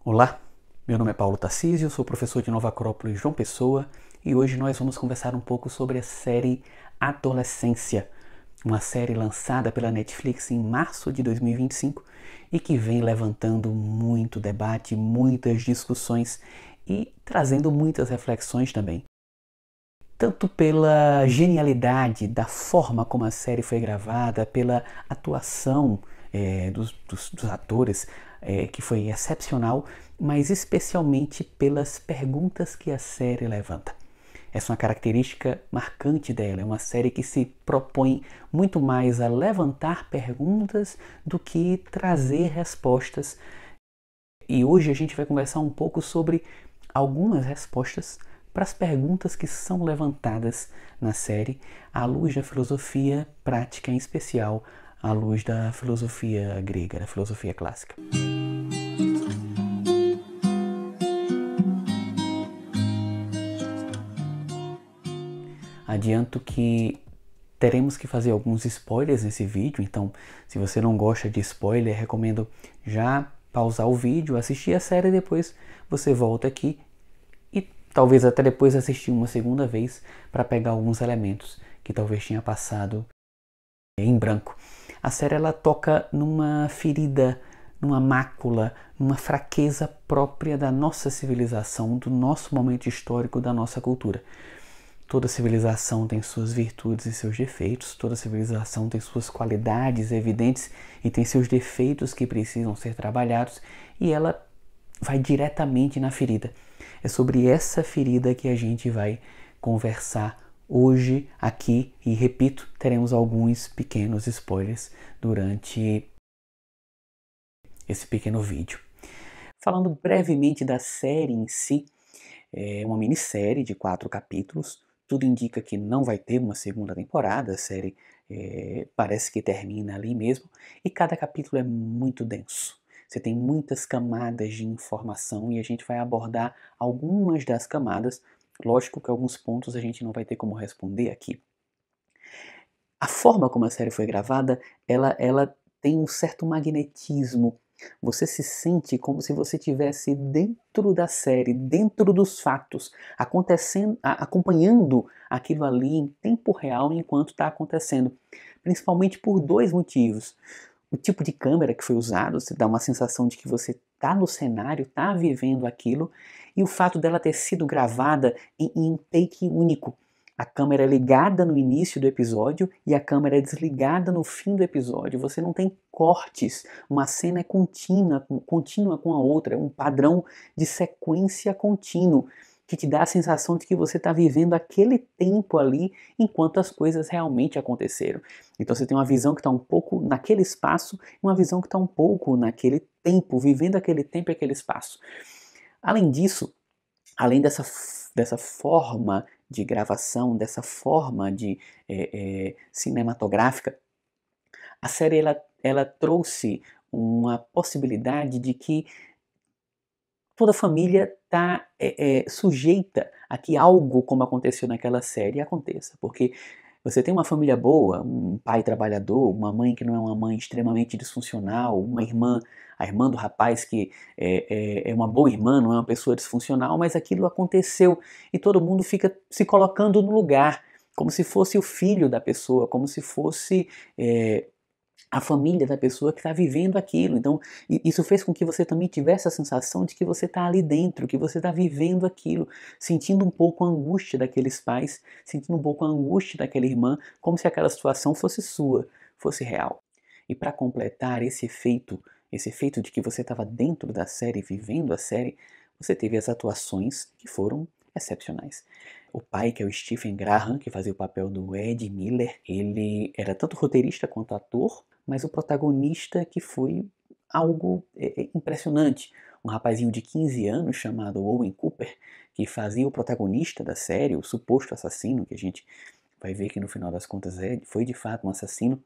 Olá, meu nome é Paulo Tarcísio, sou professor de Nova Acrópole, João Pessoa, e hoje nós vamos conversar um pouco sobre a série Adolescência, uma série lançada pela Netflix em março de 2025 e que vem levantando muito debate, muitas discussões e trazendo muitas reflexões também. Tanto pela genialidade da forma como a série foi gravada, pela atuação dos atores, que foi excepcional, mas especialmente pelas perguntas que a série levanta. Essa é uma característica marcante dela, é uma série que se propõe muito mais a levantar perguntas do que trazer respostas. E hoje a gente vai conversar um pouco sobre algumas respostas para as perguntas que são levantadas na série, à luz da filosofia prática, em especial à luz da filosofia grega, da filosofia clássica. Adianto que teremos que fazer alguns spoilers nesse vídeo, então se você não gosta de spoiler, recomendo já pausar o vídeo, assistir a série e depois você volta aqui e talvez até depois assistir uma segunda vez para pegar alguns elementos que talvez tinha passado em branco. A série ela toca numa ferida, numa mácula, numa fraqueza própria da nossa civilização, do nosso momento histórico, da nossa cultura. Toda civilização tem suas virtudes e seus defeitos, toda civilização tem suas qualidades evidentes e tem seus defeitos que precisam ser trabalhados, e ela vai diretamente na ferida. É sobre essa ferida que a gente vai conversar hoje aqui, e repito, teremos alguns pequenos spoilers durante esse pequeno vídeo. Falando brevemente da série em si, é uma minissérie de 4 capítulos. Tudo indica que não vai ter uma segunda temporada, a série parece que termina ali mesmo, e cada capítulo é muito denso. Você tem muitas camadas de informação e a gente vai abordar algumas das camadas. Lógico que alguns pontos a gente não vai ter como responder aqui. A forma como a série foi gravada, ela tem um certo magnetismo. Você se sente como se você estivesse dentro da série, dentro dos fatos, acontecendo, acompanhando aquilo ali em tempo real enquanto está acontecendo. Principalmente por dois motivos. O tipo de câmera que foi usado, você dá uma sensação de que você está no cenário, está vivendo aquilo, e o fato dela ter sido gravada em um take único. A câmera é ligada no início do episódio e a câmera é desligada no fim do episódio. Você não tem cortes, uma cena é contínua com a outra, é um padrão de sequência contínuo que te dá a sensação de que você está vivendo aquele tempo ali enquanto as coisas realmente aconteceram. Então você tem uma visão que está um pouco naquele espaço e uma visão que está um pouco naquele tempo, vivendo aquele tempo e aquele espaço. Além disso, além dessa forma de gravação, dessa forma de cinematográfica, a série ela trouxe uma possibilidade de que toda família está sujeita a que algo como aconteceu naquela série aconteça, porque você tem uma família boa, um pai trabalhador, uma mãe que não é uma mãe extremamente disfuncional, uma irmã, a irmã do rapaz que é uma boa irmã, não é uma pessoa disfuncional, mas aquilo aconteceu e todo mundo fica se colocando no lugar, como se fosse o filho da pessoa, como se fosse a família da pessoa que está vivendo aquilo. Então, isso fez com que você também tivesse a sensação de que você está ali dentro, que você está vivendo aquilo, sentindo um pouco a angústia daqueles pais, sentindo um pouco a angústia daquela irmã, como se aquela situação fosse sua, fosse real. E para completar esse efeito de que você estava dentro da série, vivendo a série, você teve as atuações que foram excepcionais. O pai, que é o Stephen Graham, que fazia o papel do Ed Miller, ele era tanto roteirista quanto ator, mas o protagonista que foi algo impressionante. Um rapazinho de 15 anos chamado Owen Cooper, que fazia o protagonista da série, o suposto assassino, que a gente vai ver que no final das contas foi de fato um assassino,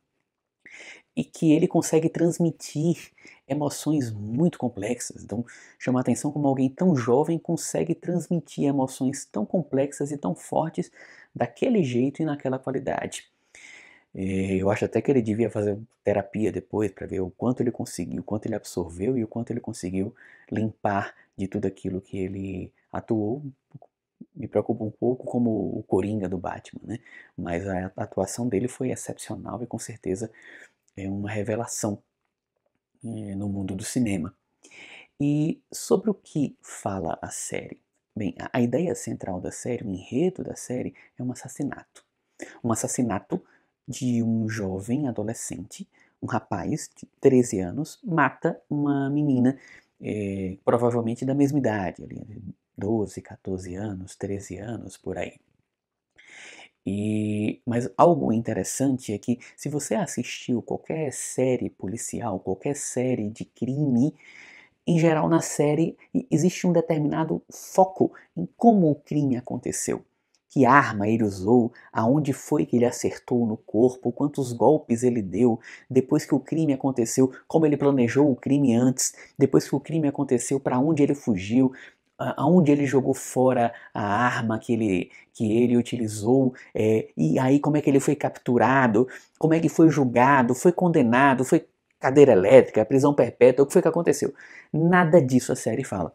e que ele consegue transmitir emoções muito complexas. Então, chama a atenção como alguém tão jovem consegue transmitir emoções tão complexas e tão fortes daquele jeito e naquela qualidade. Eu acho até que ele devia fazer terapia depois para ver o quanto ele conseguiu, o quanto ele absorveu e o quanto ele conseguiu limpar de tudo aquilo que ele atuou. Me preocupa um pouco como o Coringa do Batman, né? Mas a atuação dele foi excepcional e com certeza é uma revelação no mundo do cinema. E sobre o que fala a série? Bem, a ideia central da série, o enredo da série, é um assassinato. Um assassinato de um jovem adolescente, um rapaz de 13 anos, mata uma menina, provavelmente da mesma idade, ali, 12, 14 anos, 13 anos, por aí. Mas algo interessante é que se você assistiu qualquer série policial, qualquer série de crime, em geral na série existe um determinado foco em como o crime aconteceu. Que arma ele usou, aonde foi que ele acertou no corpo, quantos golpes ele deu, depois que o crime aconteceu, como ele planejou o crime antes, depois que o crime aconteceu, para onde ele fugiu, aonde ele jogou fora a arma que ele utilizou, e aí como é que ele foi capturado, como é que foi julgado, foi condenado, foi cadeira elétrica, prisão perpétua, o que foi que aconteceu? Nada disso a série fala.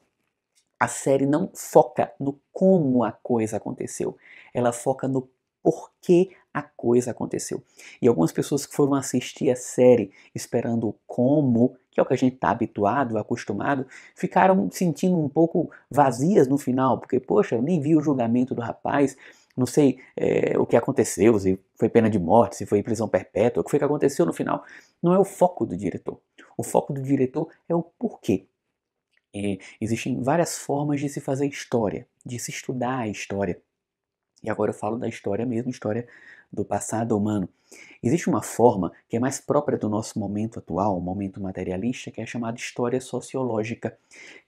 A série não foca no como a coisa aconteceu, ela foca no porquê a coisa aconteceu. E algumas pessoas que foram assistir a série esperando o como, que é o que a gente está habituado, acostumado, ficaram sentindo um pouco vazias no final, porque, poxa, eu nem vi o julgamento do rapaz, não sei o que aconteceu, se foi pena de morte, se foi prisão perpétua, o que foi que aconteceu no final. Não é o foco do diretor. O foco do diretor é o porquê. Existem várias formas de se fazer história, de se estudar a história. E agora eu falo da história mesmo, história do passado humano. Existe uma forma que é mais própria do nosso momento atual, o momento materialista, que é chamada história sociológica,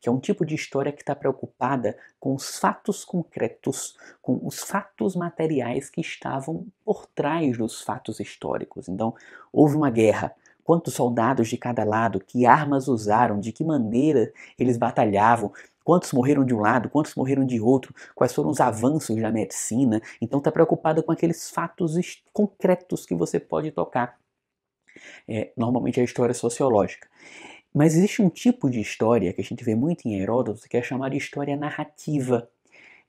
que é um tipo de história que está preocupada com os fatos concretos, com os fatos materiais que estavam por trás dos fatos históricos. Então, houve uma guerra. Quantos soldados de cada lado, que armas usaram, de que maneira eles batalhavam, quantos morreram de um lado, quantos morreram de outro, quais foram os avanços da medicina. Então está preocupado com aqueles fatos concretos que você pode tocar. Normalmente é a história sociológica. Mas existe um tipo de história que a gente vê muito em Heródoto, que é chamada história narrativa.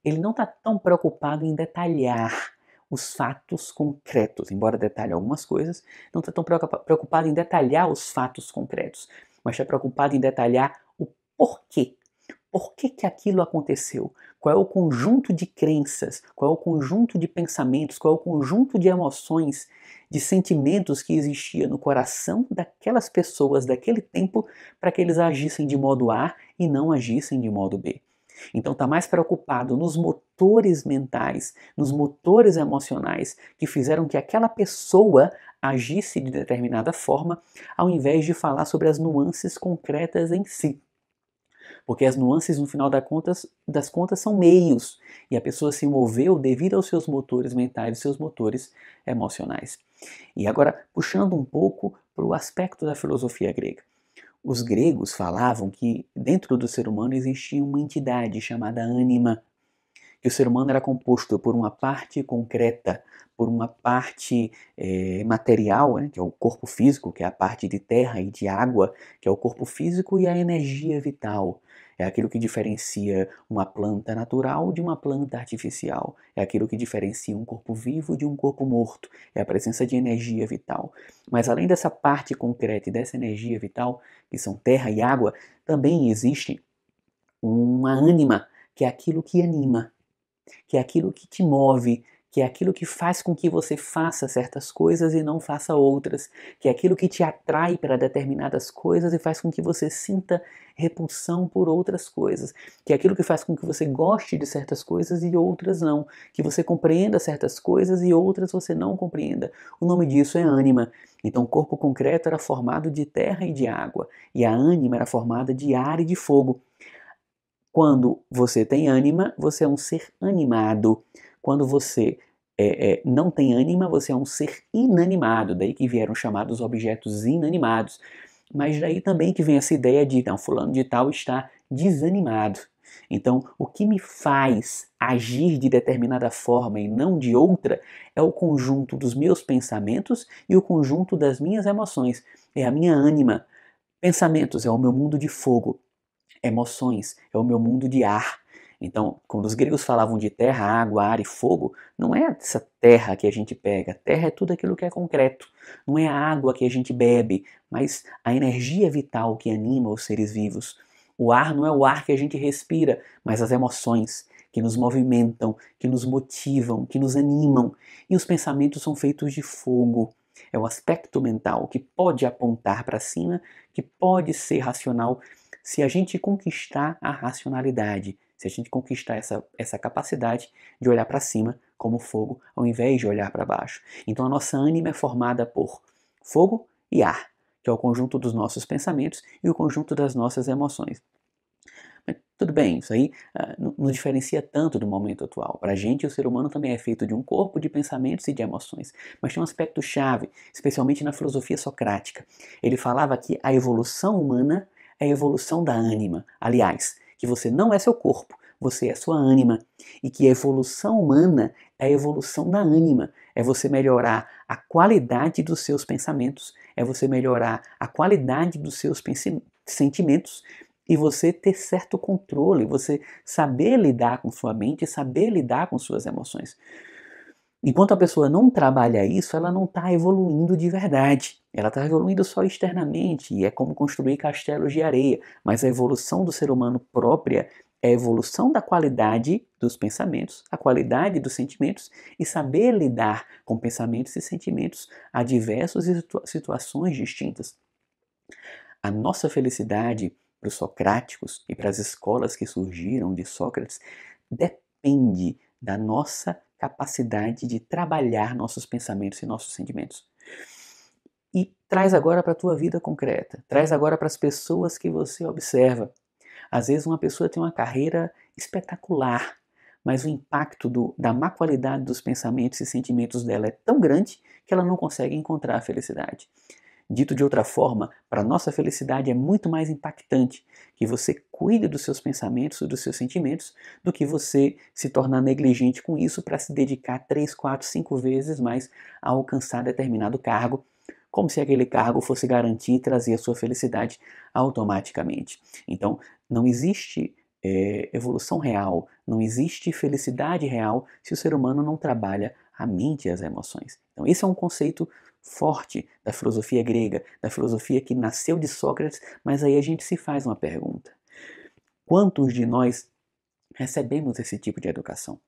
Ele não está tão preocupado em detalhar os fatos concretos, embora detalhe algumas coisas, não está tão preocupado em detalhar os fatos concretos, mas está preocupado em detalhar o porquê. Por que que aquilo aconteceu? Qual é o conjunto de crenças? Qual é o conjunto de pensamentos? Qual é o conjunto de emoções, de sentimentos que existia no coração daquelas pessoas daquele tempo para que eles agissem de modo A e não agissem de modo B? Então está mais preocupado nos motores mentais, nos motores emocionais que fizeram que aquela pessoa agisse de determinada forma, ao invés de falar sobre as nuances concretas em si. Porque as nuances, no final das contas, são meios. E a pessoa se moveu devido aos seus motores mentais, seus motores emocionais. E agora, puxando um pouco para o aspecto da filosofia grega. Os gregos falavam que dentro do ser humano existia uma entidade chamada ânima, que o ser humano era composto por uma parte concreta, por uma parte material, né, que é o corpo físico, que é a parte de terra e de água, que é o corpo físico, e a energia vital. É aquilo que diferencia uma planta natural de uma planta artificial. É aquilo que diferencia um corpo vivo de um corpo morto. É a presença de energia vital. Mas além dessa parte concreta e dessa energia vital, que são terra e água, também existe uma ânima, que é aquilo que anima, que é aquilo que te move, que é aquilo que faz com que você faça certas coisas e não faça outras, que é aquilo que te atrai para determinadas coisas e faz com que você sinta repulsão por outras coisas, que é aquilo que faz com que você goste de certas coisas e outras não, que você compreenda certas coisas e outras você não compreenda. O nome disso é ânima. Então o corpo concreto era formado de terra e de água, e a ânima era formada de ar e de fogo. Quando você tem ânima, você é um ser animado. Quando você não tem ânima, você é um ser inanimado. Daí que vieram chamados objetos inanimados. Mas daí também que vem essa ideia de, não, fulano de tal está desanimado. Então, o que me faz agir de determinada forma e não de outra é o conjunto dos meus pensamentos e o conjunto das minhas emoções. É a minha ânima. Pensamentos é o meu mundo de fogo. Emoções é o meu mundo de ar. Então, quando os gregos falavam de terra, água, ar e fogo, não é essa terra que a gente pega. Terra é tudo aquilo que é concreto. Não é a água que a gente bebe, mas a energia vital que anima os seres vivos. O ar não é o ar que a gente respira, mas as emoções que nos movimentam, que nos motivam, que nos animam. E os pensamentos são feitos de fogo. É o aspecto mental que pode apontar para cima, que pode ser racional, se a gente conquistar a racionalidade, se a gente conquistar essa capacidade de olhar para cima como fogo, ao invés de olhar para baixo. Então a nossa ânima é formada por fogo e ar, que é o conjunto dos nossos pensamentos e o conjunto das nossas emoções. Mas tudo bem, isso aí não diferencia tanto do momento atual. Para a gente, o ser humano também é feito de um corpo de pensamentos e de emoções. Mas tem um aspecto chave, especialmente na filosofia socrática. Ele falava que a evolução humana é a evolução da ânima. Aliás, que você não é seu corpo, você é sua ânima. E que a evolução humana é a evolução da ânima. É você melhorar a qualidade dos seus pensamentos, é você melhorar a qualidade dos seus sentimentos e você ter certo controle, você saber lidar com sua mente, saber lidar com suas emoções. Enquanto a pessoa não trabalha isso, ela não está evoluindo de verdade. Ela está evoluindo só externamente, e é como construir castelos de areia. Mas a evolução do ser humano própria é a evolução da qualidade dos pensamentos, a qualidade dos sentimentos e saber lidar com pensamentos e sentimentos a diversas situações distintas. A nossa felicidade para os socráticos e para as escolas que surgiram de Sócrates depende da nossa capacidade de trabalhar nossos pensamentos e nossos sentimentos. E traz agora para a tua vida concreta, traz agora para as pessoas que você observa. Às vezes uma pessoa tem uma carreira espetacular, mas o impacto da má qualidade dos pensamentos e sentimentos dela é tão grande que ela não consegue encontrar a felicidade. Dito de outra forma, para a nossa felicidade é muito mais impactante que você cuide dos seus pensamentos e dos seus sentimentos do que você se tornar negligente com isso para se dedicar 3, 4, 5 vezes mais a alcançar determinado cargo, como se aquele cargo fosse garantir e trazer a sua felicidade automaticamente. Então, não existe evolução real, não existe felicidade real se o ser humano não trabalha a mente e as emoções. Então, esse é um conceito forte da filosofia grega, da filosofia que nasceu de Sócrates, mas aí a gente se faz uma pergunta. Quantos de nós recebemos esse tipo de educação?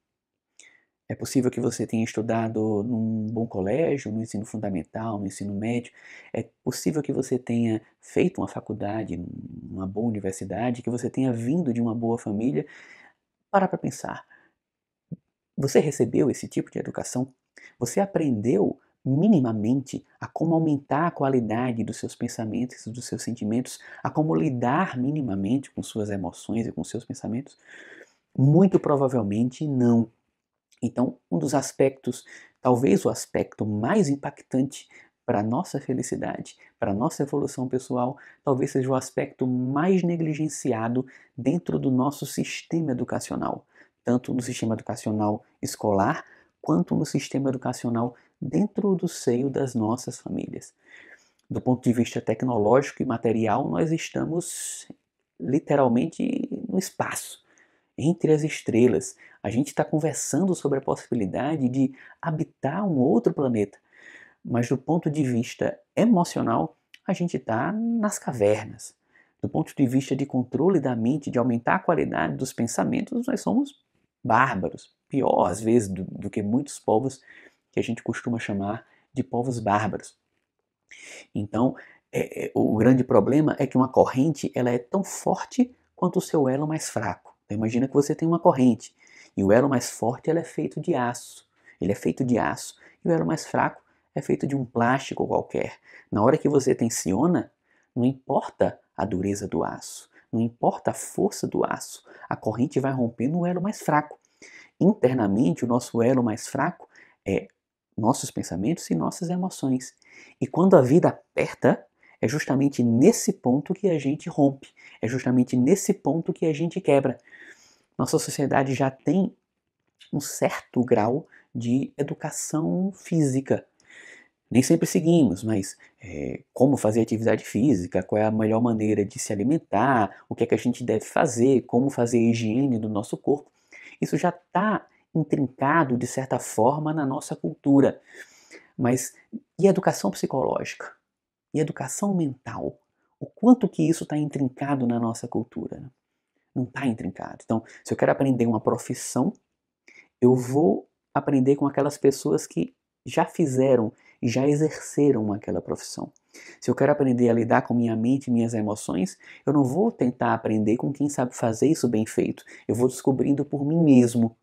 É possível que você tenha estudado num bom colégio, no ensino fundamental, no ensino médio. É possível que você tenha feito uma faculdade, numa boa universidade, que você tenha vindo de uma boa família. Para pensar. Você recebeu esse tipo de educação? Você aprendeu minimamente a como aumentar a qualidade dos seus pensamentos e dos seus sentimentos, a como lidar minimamente com suas emoções e com seus pensamentos? Muito provavelmente não. Então, um dos aspectos, talvez o aspecto mais impactante para a nossa felicidade, para a nossa evolução pessoal, talvez seja o aspecto mais negligenciado dentro do nosso sistema educacional, tanto no sistema educacional escolar, quanto no sistema educacional dentro do seio das nossas famílias. Do ponto de vista tecnológico e material, nós estamos literalmente no espaço, entre as estrelas. A gente está conversando sobre a possibilidade de habitar um outro planeta. Mas do ponto de vista emocional, a gente está nas cavernas. Do ponto de vista de controle da mente, de aumentar a qualidade dos pensamentos, nós somos bárbaros. Pior, às vezes, do que muitos povos que a gente costuma chamar de povos bárbaros. Então, o grande problema é que uma corrente ela é tão forte quanto o seu elo mais fraco. Então, imagina que você tem uma corrente e o elo mais forte ele é feito de aço. Ele é feito de aço. E o elo mais fraco é feito de um plástico qualquer. Na hora que você tensiona, não importa a dureza do aço, não importa a força do aço, a corrente vai romper no elo mais fraco. Internamente, o nosso elo mais fraco é nossos pensamentos e nossas emoções. E quando a vida aperta, é justamente nesse ponto que a gente rompe, é justamente nesse ponto que a gente quebra. Nossa sociedade já tem um certo grau de educação física. Nem sempre seguimos, mas como fazer atividade física, qual é a melhor maneira de se alimentar, o que é que a gente deve fazer, como fazer a higiene do nosso corpo, isso já está intrincado de certa forma na nossa cultura. Mas e a educação psicológica? E a educação mental? O quanto que isso está intrincado na nossa cultura? Não está intrincado. Então, se eu quero aprender uma profissão, eu vou aprender com aquelas pessoas que já fizeram e já exerceram aquela profissão. Se eu quero aprender a lidar com minha mente e minhas emoções, eu não vou tentar aprender com quem sabe fazer isso bem feito. Eu vou descobrindo por mim mesmo.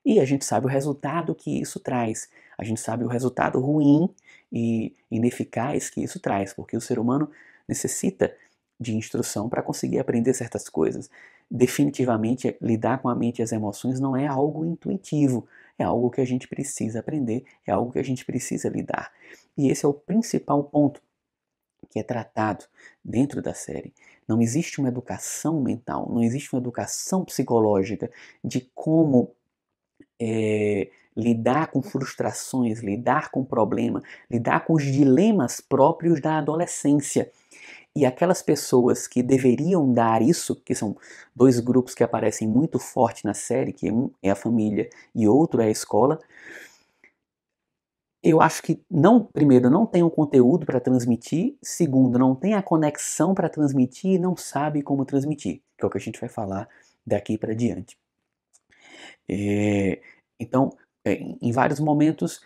E a gente sabe o resultado que isso traz. A gente sabe o resultado ruim e ineficaz que isso traz, porque o ser humano necessita de instrução para conseguir aprender certas coisas. Definitivamente, lidar com a mente e as emoções não é algo intuitivo, é algo que a gente precisa aprender, é algo que a gente precisa lidar. E esse é o principal ponto que é tratado dentro da série. Não existe uma educação mental, não existe uma educação psicológica de como lidar com frustrações, lidar com problema, lidar com os dilemas próprios da adolescência. E aquelas pessoas que deveriam dar isso, que são dois grupos que aparecem muito forte na série, que um é a família e outro é a escola, eu acho que primeiro, não tem o conteúdo para transmitir, segundo, não tem a conexão para transmitir e não sabe como transmitir, que é o que a gente vai falar daqui para diante. Então, em vários momentos,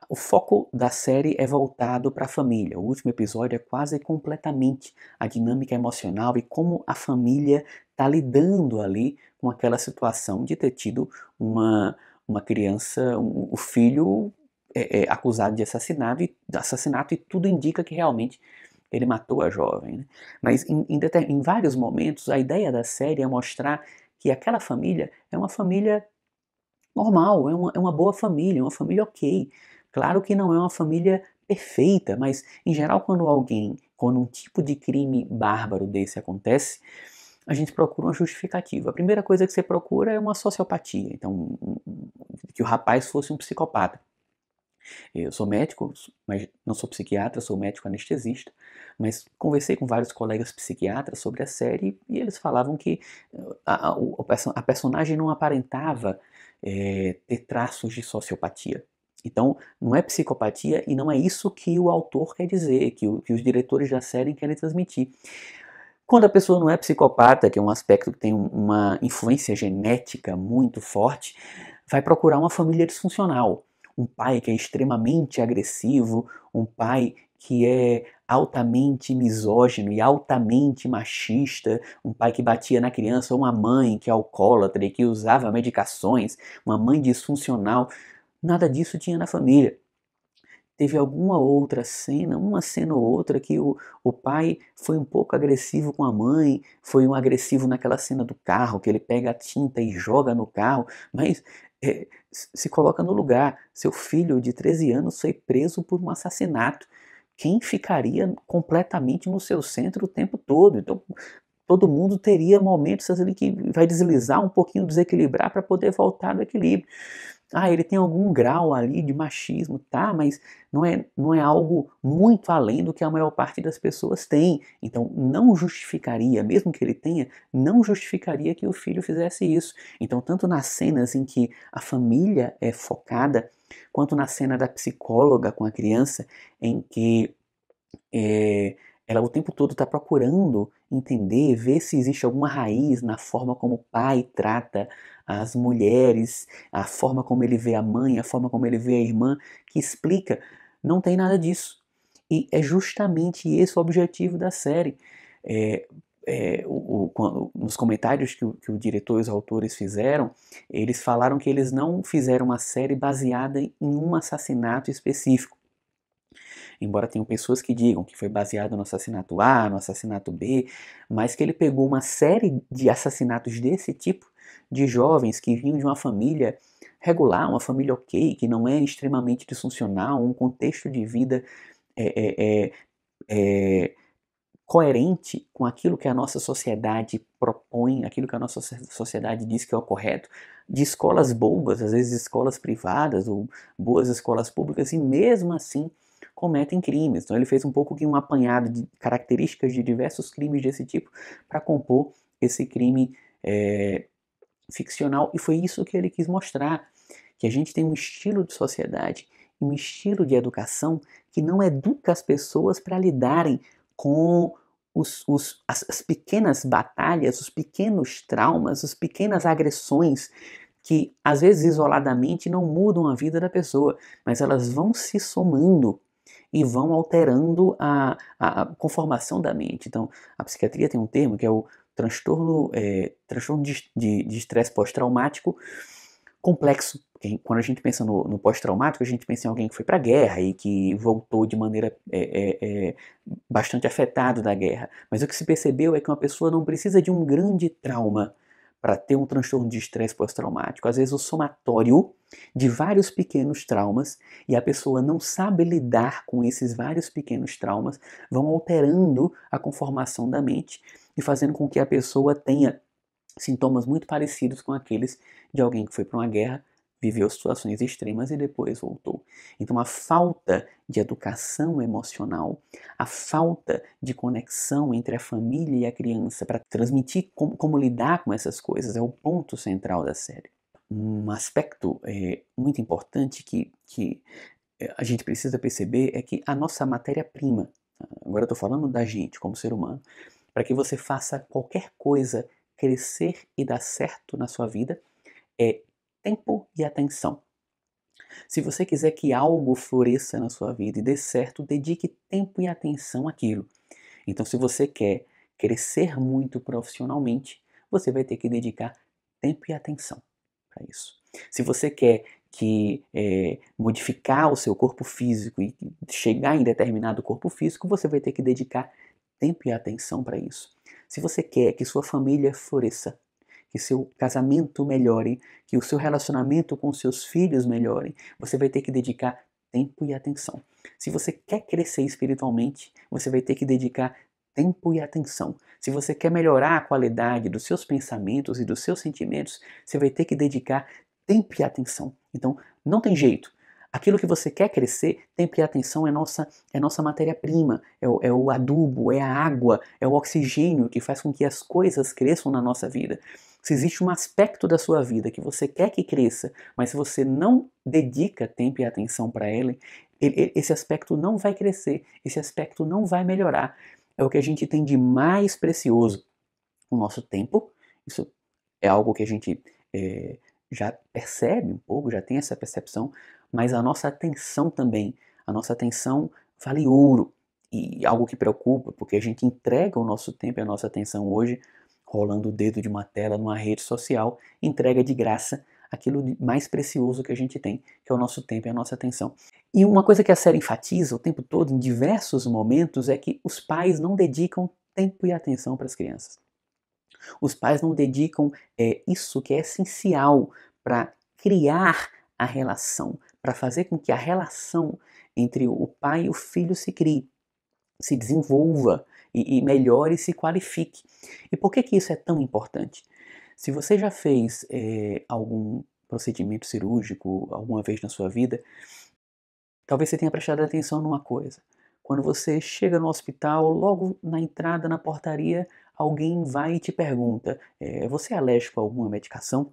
o foco da série é voltado para a família. O último episódio é quase completamente a dinâmica emocional e como a família está lidando ali com aquela situação de ter tido uma criança, o filho acusado de assassinato e tudo indica que realmente ele matou a jovem. Né? Mas em vários momentos, a ideia da série é mostrar que aquela família é uma família normal, é uma boa família, é uma família ok. Claro que não é uma família perfeita, mas em geral quando um tipo de crime bárbaro desse acontece, a gente procura uma justificativa. A primeira coisa que você procura é uma sociopatia, então que o rapaz fosse um psicopata. Eu sou médico, mas não sou psiquiatra, sou médico anestesista, mas conversei com vários colegas psiquiatras sobre a série e eles falavam que a personagem não aparentava ter traços de sociopatia. Então, não é psicopatia e não é isso que o autor quer dizer, que os diretores da série querem transmitir. Quando a pessoa não é psicopata, que é um aspecto que tem uma influência genética muito forte, vai procurar uma família disfuncional. Um pai que é extremamente agressivo, um pai que é altamente misógino e altamente machista, um pai que batia na criança, ou uma mãe que é alcoólatra e que usava medicações, uma mãe disfuncional. Nada disso tinha na família. Teve alguma outra cena, uma cena ou outra, que o pai foi um pouco agressivo com a mãe, foi um agressivo naquela cena do carro, que ele pega a tinta e joga no carro, mas se coloca no lugar. Seu filho de 13 anos foi preso por um assassinato. Quem ficaria completamente no seu centro o tempo todo? Então, todo mundo teria momentos ali que vai deslizar um pouquinho, desequilibrar para poder voltar do equilíbrio. Ele tem algum grau ali de machismo, tá, mas não é algo muito além do que a maior parte das pessoas tem. Então, não justificaria, mesmo que ele tenha, não justificaria que o filho fizesse isso. Então, tanto nas cenas em que a família é focada, quanto na cena da psicóloga com a criança, em que ela o tempo todo está procurando entender, ver se existe alguma raiz na forma como o pai trata as mulheres, a forma como ele vê a mãe, a forma como ele vê a irmã, que explica, não tem nada disso. E é justamente esse o objetivo da série. Nos comentários que o diretor e os autores fizeram, eles falaram que eles não fizeram uma série baseada em um assassinato específico. Embora tenham pessoas que digam que foi baseado no assassinato A, no assassinato B, mas que ele pegou uma série de assassinatos desse tipo, de jovens que vinham de uma família regular, uma família ok, que não é extremamente disfuncional, um contexto de vida é, é, é, coerente com aquilo que a nossa sociedade propõe, aquilo que a nossa sociedade diz que é o correto, de escolas bobas, às vezes escolas privadas ou boas escolas públicas, e mesmo assim cometem crimes. Então ele fez um pouco que um apanhado de características de diversos crimes desse tipo para compor esse crime ficcional, e foi isso que ele quis mostrar, que a gente tem um estilo de sociedade, um estilo de educação que não educa as pessoas para lidarem com as pequenas batalhas, os pequenos traumas, as pequenas agressões que às vezes isoladamente não mudam a vida da pessoa, mas elas vão se somando e vão alterando a conformação da mente. Então, a psiquiatria tem um termo que é o transtorno de estresse pós-traumático complexo. Quando a gente pensa no pós-traumático, a gente pensa em alguém que foi para a guerra e que voltou de maneira bastante afetado da guerra. Mas o que se percebeu é que uma pessoa não precisa de um grande trauma para ter um transtorno de estresse pós-traumático. Às vezes o somatório de vários pequenos traumas, e a pessoa não sabe lidar com esses vários pequenos traumas, vão alterando a conformação da mente e fazendo com que a pessoa tenha sintomas muito parecidos com aqueles de alguém que foi para uma guerra, viveu situações extremas e depois voltou. Então a falta de educação emocional, a falta de conexão entre a família e a criança para transmitir como lidar com essas coisas é o ponto central da série. Um aspecto muito importante que a gente precisa perceber é que a nossa matéria-prima, agora eu estou falando da gente como ser humano, para que você faça qualquer coisa crescer e dar certo na sua vida, é tempo e atenção. Se você quiser que algo floresça na sua vida e dê certo, dedique tempo e atenção àquilo. Então, se você quer crescer muito profissionalmente, você vai ter que dedicar tempo e atenção para isso. Se você quer modificar o seu corpo físico e chegar em determinado corpo físico, você vai ter que dedicar tempo e atenção para isso. Se você quer que sua família floresça, que seu casamento melhore, que o seu relacionamento com seus filhos melhore, você vai ter que dedicar tempo e atenção. Se você quer crescer espiritualmente, você vai ter que dedicar tempo e atenção. Se você quer melhorar a qualidade dos seus pensamentos e dos seus sentimentos, você vai ter que dedicar tempo e atenção. Então, não tem jeito. Aquilo que você quer crescer, tempo e atenção é nossa matéria-prima, é o adubo, é a água, é o oxigênio que faz com que as coisas cresçam na nossa vida. Se existe um aspecto da sua vida que você quer que cresça, mas se você não dedica tempo e atenção para ele, esse aspecto não vai crescer, esse aspecto não vai melhorar. É o que a gente tem de mais precioso, o nosso tempo. Isso é algo que a gente já percebe um pouco, já tem essa percepção, mas a nossa atenção também. A nossa atenção vale ouro, e algo que preocupa, porque a gente entrega o nosso tempo e a nossa atenção hoje rolando o dedo de uma tela numa rede social, entrega de graça aquilo mais precioso que a gente tem, que é o nosso tempo e a nossa atenção. E uma coisa que a série enfatiza o tempo todo, em diversos momentos, é que os pais não dedicam tempo e atenção para as crianças. Os pais não dedicam isso que é essencial para criar a relação, para fazer com que a relação entre o pai e o filho se crie, se desenvolva e melhore e se qualifique. E por que isso é tão importante? Se você já fez algum procedimento cirúrgico alguma vez na sua vida, talvez você tenha prestado atenção numa coisa. Quando você chega no hospital, logo na entrada, na portaria, alguém vai e te pergunta, você é alérgico a alguma medicação?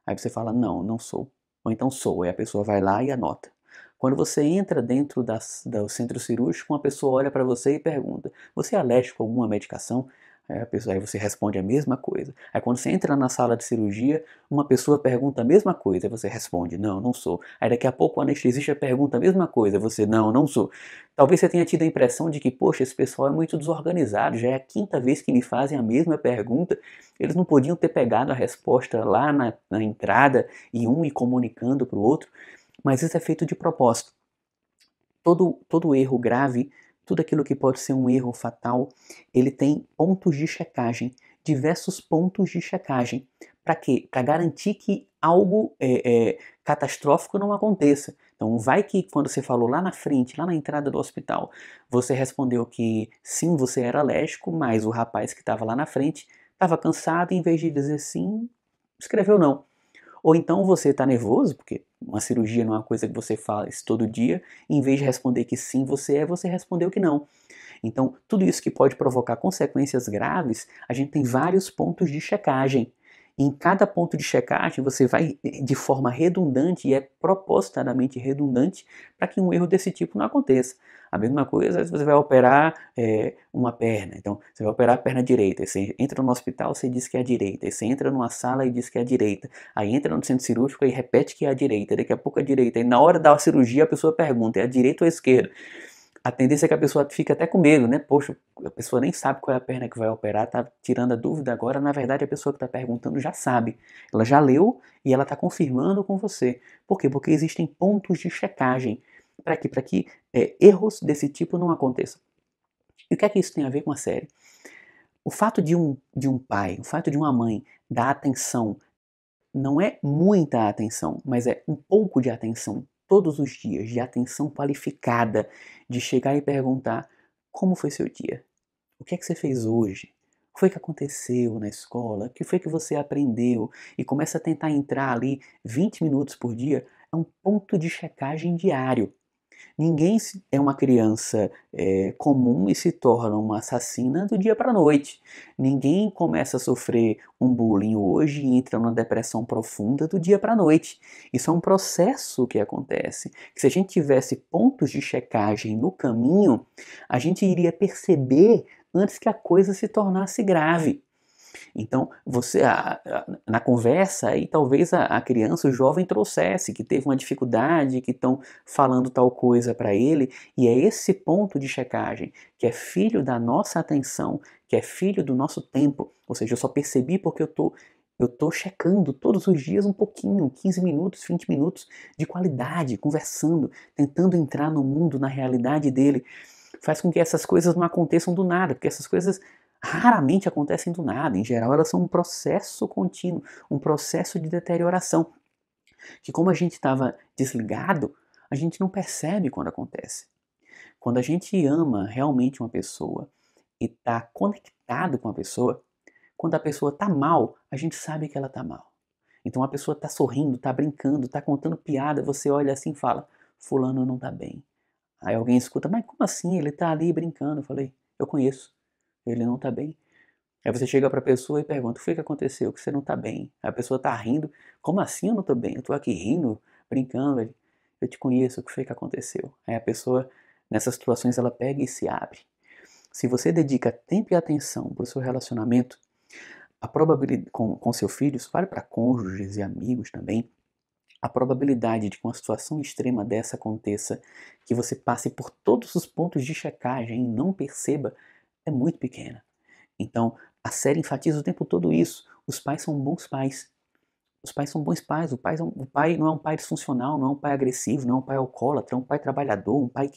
Aí você fala, não, não sou. Ou então sou. Aí a pessoa vai lá e anota. Quando você entra dentro do centro cirúrgico, uma pessoa olha para você e pergunta, você é alérgico a alguma medicação? Aí você responde a mesma coisa. Aí quando você entra na sala de cirurgia, uma pessoa pergunta a mesma coisa, aí você responde, não, não sou. Aí daqui a pouco o anestesista pergunta a mesma coisa, você, não, não sou. Talvez você tenha tido a impressão de que, poxa, esse pessoal é muito desorganizado, já é a quinta vez que me fazem a mesma pergunta, eles não podiam ter pegado a resposta lá na entrada e um ir comunicando para o outro, mas isso é feito de propósito. Todo erro grave, tudo aquilo que pode ser um erro fatal, ele tem pontos de checagem, diversos pontos de checagem. Para quê? Para garantir que algo catastrófico não aconteça. Então, vai que quando você falou lá na frente, lá na entrada do hospital, você respondeu que sim, você era alérgico, mas o rapaz que estava lá na frente estava cansado e em vez de dizer sim, escreveu não. Ou então você está nervoso, porque uma cirurgia não é uma coisa que você faz todo dia, e em vez de responder que sim você respondeu que não. Então, tudo isso que pode provocar consequências graves, a gente tem vários pontos de checagem. Em cada ponto de checagem, você vai de forma redundante, e é propositadamente redundante, para que um erro desse tipo não aconteça. A mesma coisa, se você vai operar uma perna, então você vai operar a perna direita, você entra no hospital, você diz que é a direita, aí você entra numa sala e diz que é a direita, aí entra no centro cirúrgico e repete que é a direita, daqui a pouco é a direita, e na hora da cirurgia a pessoa pergunta, é a direita ou a esquerda? A tendência é que a pessoa fica até com medo, né? Poxa, a pessoa nem sabe qual é a perna que vai operar, tá tirando a dúvida agora. Na verdade, a pessoa que está perguntando já sabe. Ela já leu e ela está confirmando com você. Por quê? Porque existem pontos de checagem para que erros desse tipo não aconteçam. E o que é que isso tem a ver com a série? O fato de um pai, o fato de uma mãe dar atenção, não é muita atenção, mas é um pouco de atenção todos os dias, de atenção qualificada, de chegar e perguntar: como foi seu dia? O que é que você fez hoje? O que foi que aconteceu na escola? O que foi que você aprendeu? E começa a tentar entrar ali 20 minutos por dia, é um ponto de checagem diário. Ninguém é uma criança comum e se torna uma assassina do dia para a noite. Ninguém começa a sofrer um bullying hoje e entra numa depressão profunda do dia para a noite. Isso é um processo que acontece. Que se a gente tivesse pontos de checagem no caminho, a gente iria perceber antes que a coisa se tornasse grave. Então, você na conversa aí talvez a criança, o jovem trouxesse que teve uma dificuldade, que estão falando tal coisa para ele, e é esse ponto de checagem que é filho da nossa atenção, que é filho do nosso tempo. Ou seja, eu só percebi porque eu tô checando todos os dias um pouquinho, 15 minutos, 20 minutos de qualidade, conversando, tentando entrar no mundo, na realidade dele. Faz com que essas coisas não aconteçam do nada, porque essas coisas raramente acontecem do nada. Em geral, elas são um processo contínuo, um processo de deterioração, que como a gente estava desligado, a gente não percebe quando acontece. Quando a gente ama realmente uma pessoa e está conectado com a pessoa, quando a pessoa está mal, a gente sabe que ela está mal. Então a pessoa está sorrindo, está brincando, está contando piada, você olha assim e fala: fulano não está bem. Aí alguém escuta: mas como assim? Ele está ali brincando. Eu falei: eu conheço, ele não está bem. Aí você chega para a pessoa e pergunta: o que foi que aconteceu? Que você não está bem. Aí a pessoa está rindo: como assim eu não estou bem? Eu estou aqui rindo, brincando. Eu te conheço, o que foi que aconteceu? Aí a pessoa, nessas situações, ela pega e se abre. Se você dedica tempo e atenção para o seu relacionamento, a probabilidade com seu filho, isso vale para cônjuges e amigos também, a probabilidade de que uma situação extrema dessa aconteça, que você passe por todos os pontos de checagem e não perceba, é muito pequena. Então, a série enfatiza o tempo todo isso. Os pais são bons pais. Os pais são bons pais. O pai não é um pai disfuncional, não é um pai agressivo, não é um pai alcoólatra, é um pai trabalhador, um pai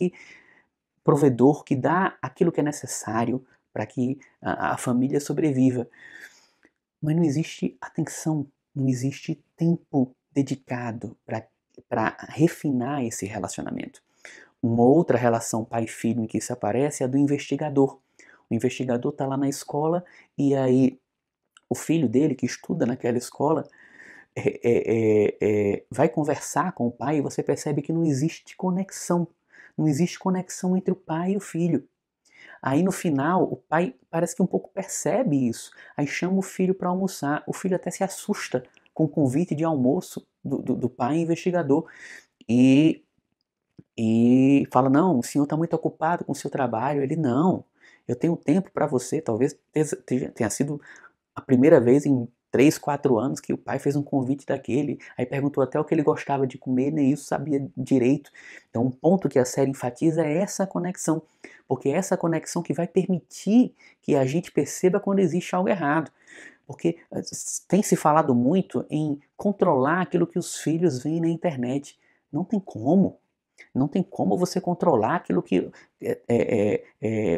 provedor, que dá aquilo que é necessário para que a família sobreviva. Mas não existe atenção, não existe tempo dedicado para refinar esse relacionamento. Uma outra relação pai-filho em que isso aparece é a do investigador. O investigador está lá na escola e aí o filho dele, que estuda naquela escola, vai conversar com o pai e você percebe que não existe conexão. Não existe conexão entre o pai e o filho. Aí no final, o pai parece que um pouco percebe isso. Aí chama o filho para almoçar. O filho até se assusta com o convite de almoço do pai investigador. E fala: não, o senhor está muito ocupado com o seu trabalho. Ele: não, eu tenho tempo para você. Talvez tenha sido a primeira vez em 3, 4 anos que o pai fez um convite daquele, aí perguntou até o que ele gostava de comer, nem isso sabia direito. Então um ponto que a série enfatiza é essa conexão, porque é essa conexão que vai permitir que a gente perceba quando existe algo errado. Porque tem se falado muito em controlar aquilo que os filhos veem na internet. Não tem como. Não tem como você controlar aquilo que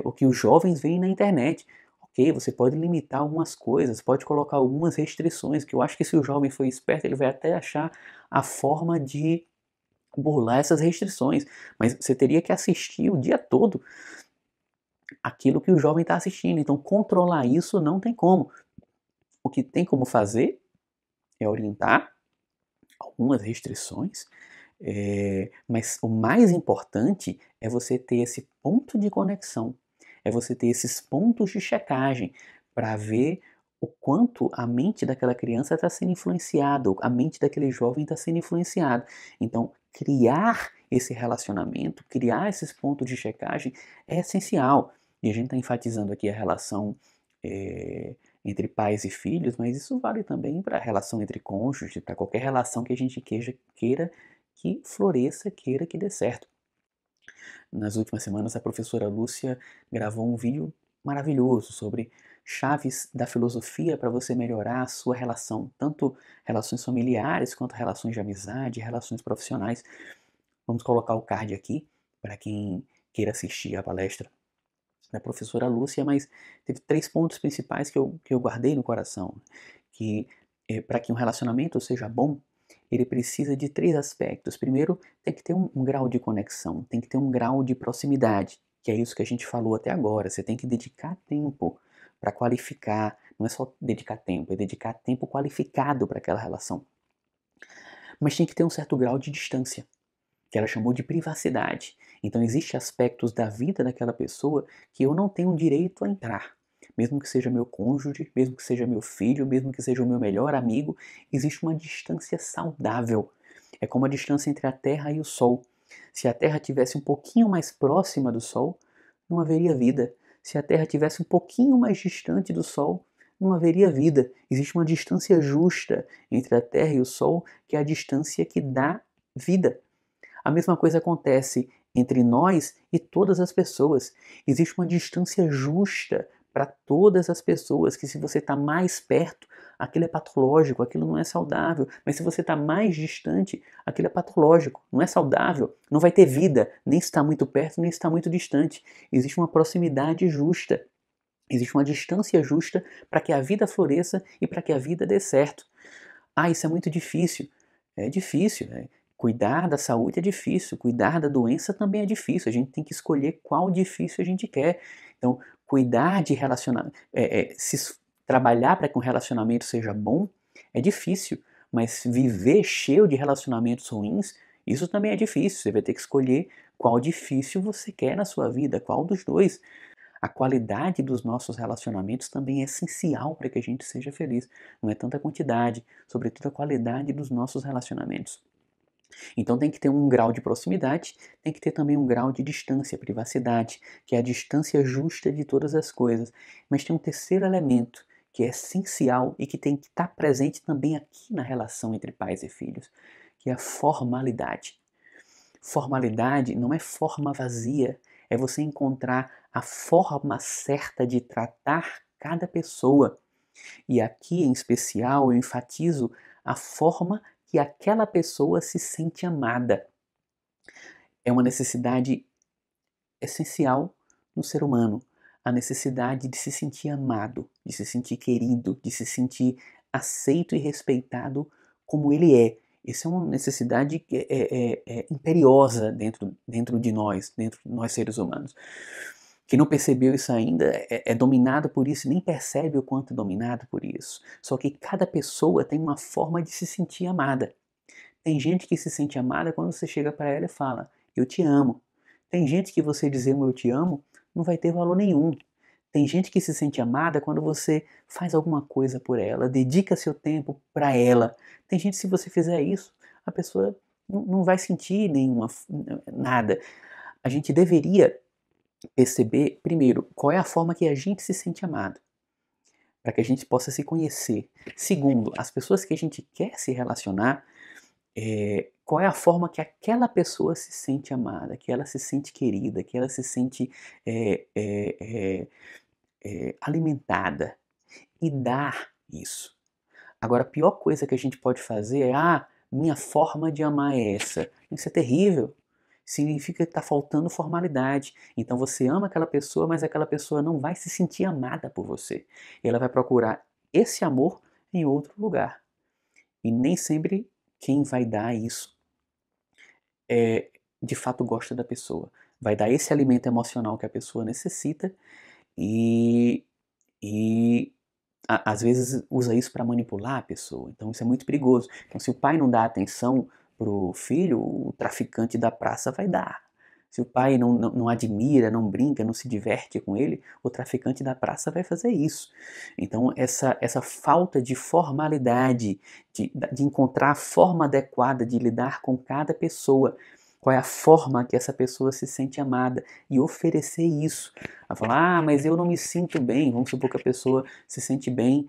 o que os jovens veem na internet. Ok, você pode limitar algumas coisas, pode colocar algumas restrições, que eu acho que se o jovem for esperto, ele vai até achar a forma de burlar essas restrições. Mas você teria que assistir o dia todo aquilo que o jovem está assistindo. Então, controlar isso não tem como. O que tem como fazer é orientar algumas restrições, mas o mais importante é você ter esse ponto de conexão, é você ter esses pontos de checagem para ver o quanto a mente daquela criança está sendo influenciada, a mente daquele jovem está sendo influenciada. Então, criar esse relacionamento, criar esses pontos de checagem é essencial. E a gente está enfatizando aqui a relação entre pais e filhos, mas isso vale também para a relação entre cônjuges, para qualquer relação que a gente queira que floresça, queira que dê certo. Nas últimas semanas, a professora Lúcia gravou um vídeo maravilhoso sobre chaves da filosofia para você melhorar a sua relação, tanto relações familiares quanto relações de amizade, relações profissionais. Vamos colocar o card aqui para quem queira assistir a palestra da professora Lúcia, mas teve 3 pontos principais que eu guardei no coração, que para que um relacionamento seja bom, ele precisa de 3 aspectos. Primeiro, tem que ter um grau de conexão, tem que ter um grau de proximidade, que é isso que a gente falou até agora. Você tem que dedicar tempo para qualificar, não é só dedicar tempo, é dedicar tempo qualificado para aquela relação. Mas tem que ter um certo grau de distância, que ela chamou de privacidade. Então existem aspectos da vida daquela pessoa que eu não tenho direito a entrar. Mesmo que seja meu cônjuge, mesmo que seja meu filho, mesmo que seja o meu melhor amigo, existe uma distância saudável. É como a distância entre a Terra e o Sol. Se a Terra tivesse um pouquinho mais próxima do Sol, não haveria vida. Se a Terra tivesse um pouquinho mais distante do Sol, não haveria vida. Existe uma distância justa entre a Terra e o Sol, que é a distância que dá vida. A mesma coisa acontece entre nós e todas as pessoas. Existe uma distância justa para todas as pessoas, que se você está mais perto, aquilo é patológico, aquilo não é saudável. Mas se você está mais distante, aquilo é patológico, não é saudável, não vai ter vida, nem se está muito perto, nem se está muito distante. Existe uma proximidade justa. Existe uma distância justa para que a vida floresça e para que a vida dê certo. Ah, isso é muito difícil. É difícil, né? Cuidar da saúde é difícil, cuidar da doença também é difícil. A gente tem que escolher qual difícil a gente quer. Então, cuidar de relacionamento, trabalhar para que um relacionamento seja bom é difícil, mas viver cheio de relacionamentos ruins, isso também é difícil. Você vai ter que escolher qual difícil você quer na sua vida, qual dos dois. A qualidade dos nossos relacionamentos também é essencial para que a gente seja feliz. Não é tanta quantidade, sobretudo a qualidade dos nossos relacionamentos. Então tem que ter um grau de proximidade, tem que ter também um grau de distância, privacidade, que é a distância justa de todas as coisas. Mas tem um terceiro elemento que é essencial e que tem que estar presente também aqui na relação entre pais e filhos, que é a formalidade. Formalidade não é forma vazia, é você encontrar a forma certa de tratar cada pessoa. E aqui, em especial, eu enfatizo a forma que aquela pessoa se sente amada. É uma necessidade essencial no ser humano, a necessidade de se sentir amado, de se sentir querido, de se sentir aceito e respeitado como ele é. Isso é uma necessidade que é imperiosa dentro de nós seres humanos. Quem não percebeu isso ainda é dominado por isso e nem percebe o quanto é dominado por isso. Só que cada pessoa tem uma forma de se sentir amada. Tem gente que se sente amada quando você chega para ela e fala, eu te amo. Tem gente que você dizer um eu te amo não vai ter valor nenhum. Tem gente que se sente amada quando você faz alguma coisa por ela, dedica seu tempo para ela. Tem gente que se você fizer isso, a pessoa não vai sentir nada. A gente deveria perceber, primeiro, qual é a forma que a gente se sente amado, para que a gente possa se conhecer. Segundo, as pessoas que a gente quer se relacionar, qual é a forma que aquela pessoa se sente amada, que ela se sente querida, que ela se sente alimentada, e dar isso. Agora, a pior coisa que a gente pode fazer é, minha forma de amar é essa. Isso é terrível. significa que está faltando formalidade. Então você ama aquela pessoa, mas aquela pessoa não vai se sentir amada por você. E ela vai procurar esse amor em outro lugar. E nem sempre quem vai dar isso de fato gosta da pessoa. Vai dar esse alimento emocional que a pessoa necessita e, e às vezes usa isso para manipular a pessoa. Então isso é muito perigoso. Então se o pai não dá atenção para o filho, o traficante da praça vai dar. Se o pai não admira, não brinca, não se diverte com ele, o traficante da praça vai fazer isso. Então essa falta de formalidade, de encontrar a forma adequada de lidar com cada pessoa, qual é a forma que essa pessoa se sente amada e oferecer isso. A falar, mas eu não me sinto bem. Vamos supor que a pessoa se sente bem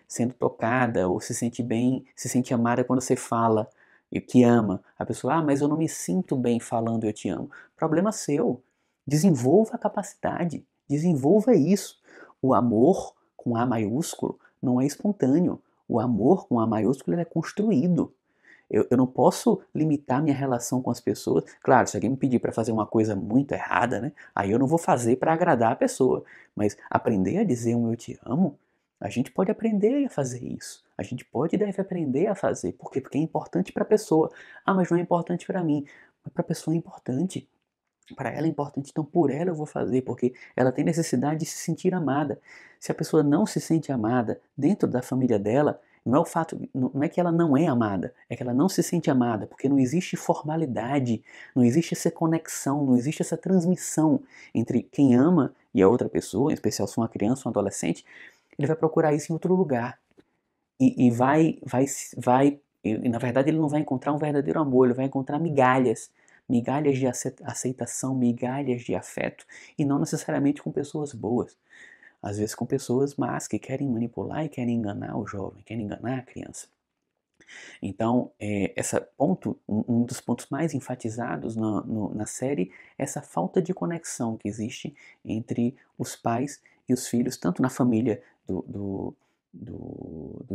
sendo tocada, ou se sente bem, se sente amada quando você fala e que ama. A pessoa, mas eu não me sinto bem falando eu te amo. Problema seu. Desenvolva a capacidade, desenvolva isso. O amor com A maiúsculo não é espontâneo. O amor com A maiúsculo ele é construído. Eu não posso limitar minha relação com as pessoas. Claro, se alguém me pedir para fazer uma coisa muito errada, né? Aí eu não vou fazer para agradar a pessoa. Mas aprender a dizer um eu te amo, a gente pode aprender a fazer isso. A gente pode e deve aprender a fazer. Por quê? Porque é importante para a pessoa. Ah, mas não é importante para mim. Mas para a pessoa é importante. Para ela é importante, então por ela eu vou fazer, porque ela tem necessidade de se sentir amada. Se a pessoa não se sente amada dentro da família dela, não é o fato, não é que ela não é amada, é que ela não se sente amada, porque não existe formalidade, não existe essa conexão, não existe essa transmissão entre quem ama e a outra pessoa, em especial se uma criança, um adolescente, ele vai procurar isso em outro lugar. E na verdade ele não vai encontrar um verdadeiro amor, ele vai encontrar migalhas. Migalhas de aceitação, migalhas de afeto, e não necessariamente com pessoas boas. Às vezes com pessoas más que querem manipular e querem enganar o jovem, querem enganar a criança. Então, um dos pontos mais enfatizados na série é essa falta de conexão que existe entre os pais e os filhos, tanto na família do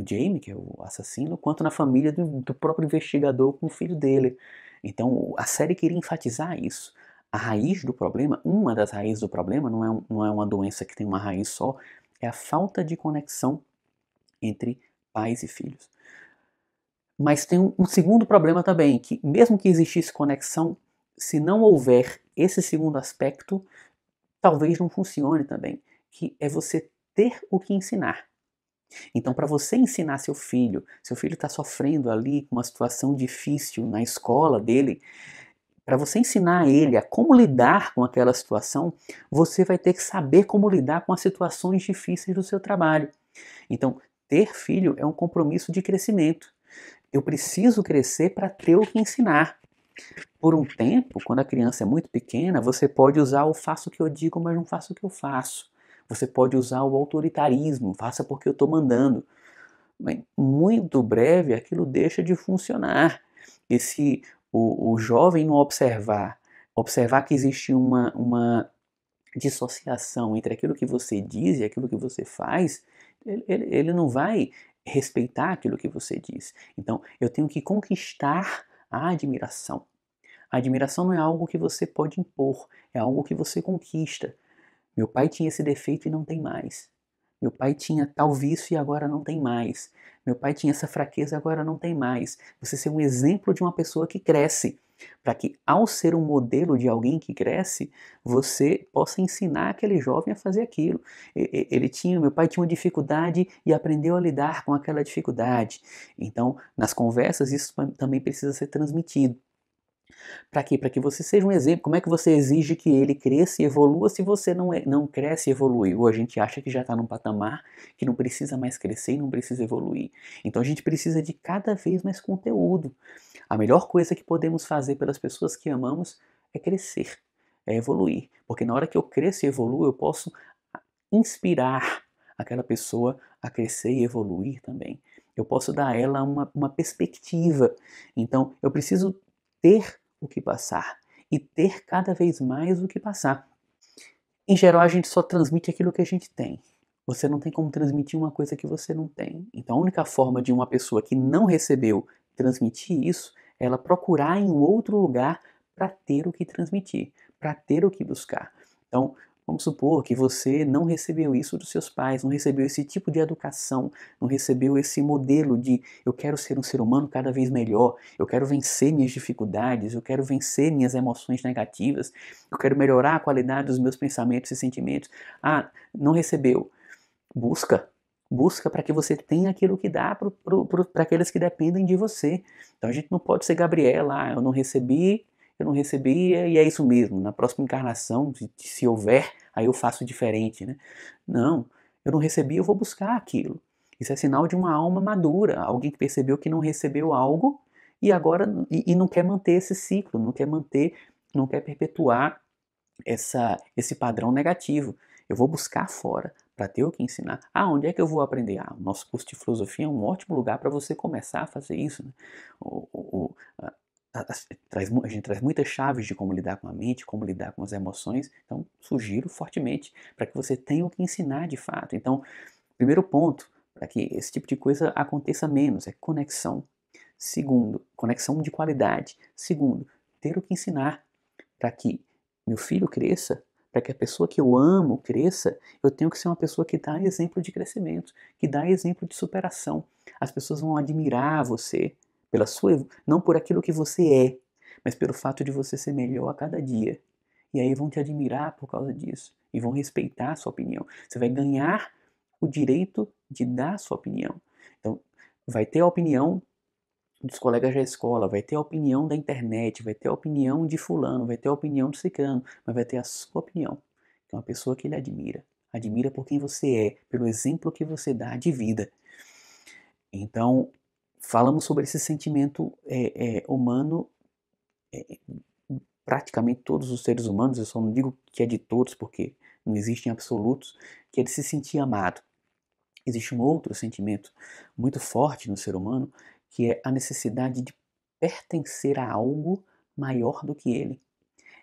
Jamie, que é o assassino, quanto na família do próprio investigador com o filho dele. Então, a série queria enfatizar isso. A raiz do problema, uma das raízes do problema, não é uma doença que tem uma raiz só, é a falta de conexão entre pais e filhos. Mas tem um segundo problema também, que mesmo que existisse conexão, se não houver esse segundo aspecto, talvez não funcione também, que é você ter o que ensinar. Então, para você ensinar seu filho está sofrendo ali com uma situação difícil na escola dele, para você ensinar ele a como lidar com aquela situação, você vai ter que saber como lidar com as situações difíceis do seu trabalho. Então, ter filho é um compromisso de crescimento. Eu preciso crescer para ter o que ensinar. Por um tempo, quando a criança é muito pequena, você pode usar o faço o que eu digo, mas não faço o que eu faço. Você pode usar o autoritarismo, faça porque eu estou mandando. Mas muito breve aquilo deixa de funcionar. E se o jovem não observar que existe uma dissociação entre aquilo que você diz e aquilo que você faz, ele não vai respeitar aquilo que você diz. Então, eu tenho que conquistar a admiração. A admiração não é algo que você pode impor, é algo que você conquista. Meu pai tinha esse defeito e não tem mais. Meu pai tinha tal vício e agora não tem mais. Meu pai tinha essa fraqueza e agora não tem mais. Você ser um exemplo de uma pessoa que cresce, para que ao ser um modelo de alguém que cresce, você possa ensinar aquele jovem a fazer aquilo. Meu pai tinha uma dificuldade e aprendeu a lidar com aquela dificuldade. Então, nas conversas isso também precisa ser transmitido. Para quê? Para que você seja um exemplo. Como é que você exige que ele cresça e evolua se você não cresce e evolui? Ou a gente acha que já está num patamar que não precisa mais crescer e não precisa evoluir. Então a gente precisa de cada vez mais conteúdo. A melhor coisa que podemos fazer pelas pessoas que amamos é crescer, é evoluir. Porque na hora que eu cresço e evoluo, eu posso inspirar aquela pessoa a crescer e evoluir também. Eu posso dar a ela uma perspectiva. Então eu preciso ter o que passar e ter cada vez mais o que passar. Em geral, a gente só transmite aquilo que a gente tem. Você não tem como transmitir uma coisa que você não tem. Então, a única forma de uma pessoa que não recebeu transmitir isso ela procurar em um outro lugar para ter o que transmitir, para ter o que buscar. Então, vamos supor que você não recebeu isso dos seus pais, não recebeu esse tipo de educação, não recebeu esse modelo de eu quero ser um ser humano cada vez melhor, eu quero vencer minhas dificuldades, eu quero vencer minhas emoções negativas, eu quero melhorar a qualidade dos meus pensamentos e sentimentos. Ah, não recebeu. Busca. Busca para que você tenha aquilo que dá para aqueles que dependem de você. Então a gente não pode ser Gabriela, eu não recebi e é isso mesmo. Na próxima encarnação, se houver, aí eu faço diferente, né? Não, eu não recebi, eu vou buscar aquilo. Isso é sinal de uma alma madura, alguém que percebeu que não recebeu algo e agora e não quer manter esse ciclo, não quer perpetuar esse padrão negativo. Eu vou buscar fora para ter o que ensinar. Ah, onde é que eu vou aprender? Ah, o nosso curso de filosofia é um ótimo lugar para você começar a fazer isso. Né? A gente traz muitas chaves de como lidar com a mente, como lidar com as emoções. Então, sugiro fortemente para que você tenha o que ensinar de fato. Então, primeiro ponto, para que esse tipo de coisa aconteça menos, é conexão. Segundo, conexão de qualidade. Segundo, ter o que ensinar para que meu filho cresça, para que a pessoa que eu amo cresça, eu tenho que ser uma pessoa que dá exemplo de crescimento, que dá exemplo de superação. As pessoas vão admirar você pela sua, não por aquilo que você é, mas pelo fato de você ser melhor a cada dia. E aí vão te admirar por causa disso e vão respeitar a sua opinião. Você vai ganhar o direito de dar a sua opinião. Então, vai ter a opinião dos colegas da escola, vai ter a opinião da internet, vai ter a opinião de fulano, vai ter a opinião do ciclano, mas vai ter a sua opinião, que é uma pessoa que ele admira. Admira por quem você é, pelo exemplo que você dá de vida. Então, falamos sobre esse sentimento humano, praticamente todos os seres humanos, eu só não digo que é de todos, porque não existem absolutos, que é de se sentir amado. Existe um outro sentimento muito forte no ser humano, que é a necessidade de pertencer a algo maior do que ele.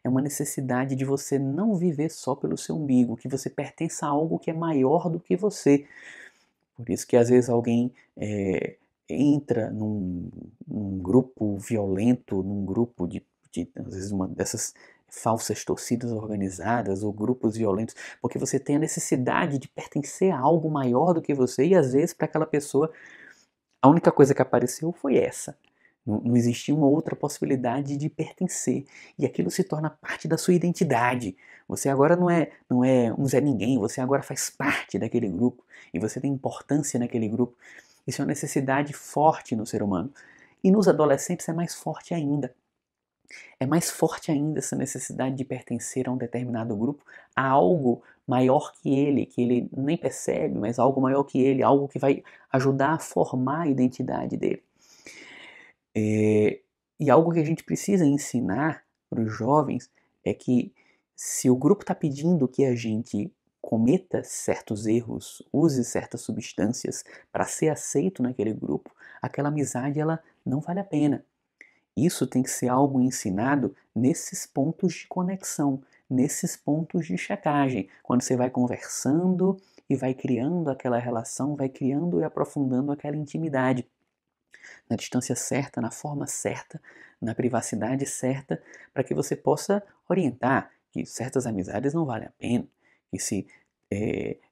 É uma necessidade de você não viver só pelo seu umbigo, que você pertença a algo que é maior do que você. Por isso que às vezes alguém entra num grupo violento, num grupo às vezes uma dessas falsas torcidas organizadas ou grupos violentos, porque você tem a necessidade de pertencer a algo maior do que você e às vezes para aquela pessoa a única coisa que apareceu foi essa. Não existia uma outra possibilidade de pertencer. E aquilo se torna parte da sua identidade. Você agora não é um Zé Ninguém, você agora faz parte daquele grupo. E você tem importância naquele grupo. Isso é uma necessidade forte no ser humano. E nos adolescentes é mais forte ainda. É mais forte ainda essa necessidade de pertencer a um determinado grupo, a algo maior que ele nem percebe, mas algo maior que ele, algo que vai ajudar a formar a identidade dele. E algo que a gente precisa ensinar para os jovens é que se o grupo está pedindo que a gente cometa certos erros, use certas substâncias para ser aceito naquele grupo, aquela amizade ela não vale a pena. Isso tem que ser algo ensinado nesses pontos de conexão, nesses pontos de checagem, quando você vai conversando e vai criando aquela relação, vai criando e aprofundando aquela intimidade. Na distância certa, na forma certa, na privacidade certa, para que você possa orientar que certas amizades não valem a pena, que se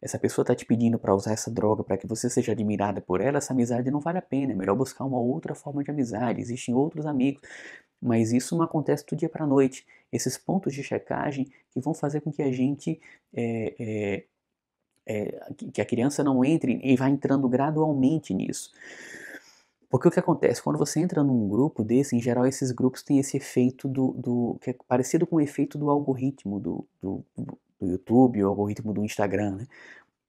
essa pessoa está te pedindo para usar essa droga para que você seja admirada por ela, essa amizade não vale a pena, é melhor buscar uma outra forma de amizade, existem outros amigos, mas isso não acontece do dia para a noite. Esses pontos de checagem que vão fazer com que a gente, que a criança não entre e vá entrando gradualmente nisso. Porque o que acontece? Quando você entra num grupo desse, em geral esses grupos têm esse efeito que é parecido com o efeito do algoritmo do YouTube, o algoritmo do Instagram, né?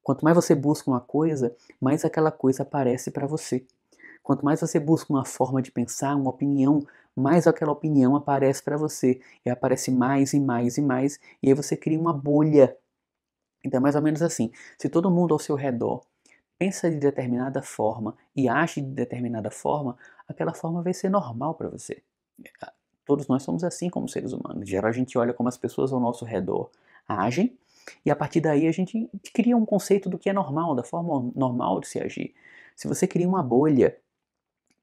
Quanto mais você busca uma coisa, mais aquela coisa aparece para você. Quanto mais você busca uma forma de pensar, uma opinião, mais aquela opinião aparece para você. E aparece mais e mais e mais, e aí você cria uma bolha. Então é mais ou menos assim, se todo mundo ao seu redor pensa de determinada forma e age de determinada forma, aquela forma vai ser normal para você. Todos nós somos assim como seres humanos. Em geral, a gente olha como as pessoas ao nosso redor agem e a partir daí a gente cria um conceito do que é normal, da forma normal de se agir. Se você cria uma bolha